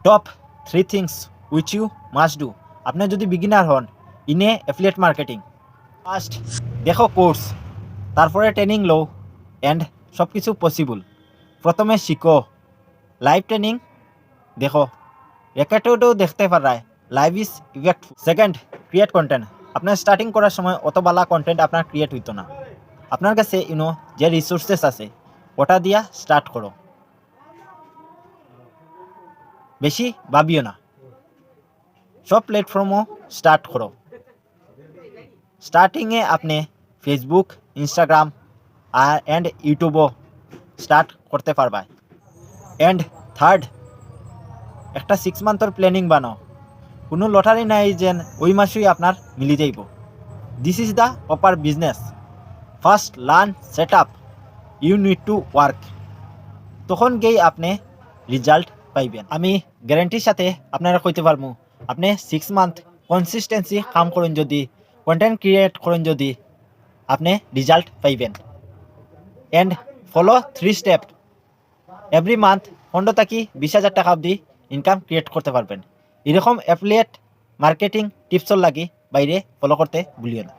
Top 3 things which you must do. আপনি যদি beginner হন ইনে অ্যাফিলিয়েট মার্কেটিং, ফার্স্ট দেখো কোর্স, তারপরে ট্রেনিং লো অ্যান্ড সব কিছু পসিবল। প্রথমে শিখো, লাইভ ট্রেনিং দেখো, রেকর্ডেও দেখতে পারায় live is effectful. Second, create content. আপনার স্টার্টিং করার সময় অত বালা কন্টেন্ট আপনার ক্রিয়েট হইতো না। আপনার কাছে যে রিসোর্সেস আছে ওটা দিয়া স্টার্ট করো, বেশি ভাবিও না, সব প্ল্যাটফর্মও স্টার্ট করো। স্টার্টিংয়ে আপনি ফেসবুক, ইনস্টাগ্রাম অ্যান্ড ইউটিউবও স্টার্ট করতে পারবা। অ্যান্ড থার্ড, একটা 6 মান্থর প্ল্যানিং বানাও। কোনো লটারি নাই যেন ওই মাসেই আপনার মিলি যাইব। This is the proper business. First learn set up, you need to work, তখন গিয়ে আপনি রেজাল্ট পাইবেন। আমি গ্যারেন্টির সাথে আপনারা কইতে পারবো, আপনি 6 মান্থ কনসিস্টেন্সি কাম করেন যদি, কন্টেন্ট ক্রিয়েট করেন যদি, আপনি রেজাল্ট পাইবেন। And follow 3 step, every month 15 থেকে 20,000 টাকা অবধি ইনকাম ক্রিয়েট করতে পারবেন। এরকম অ্যাফিলিয়েট মার্কেটিং টিপসর লাগি বাইরে ফলো করতে ভুলিও না।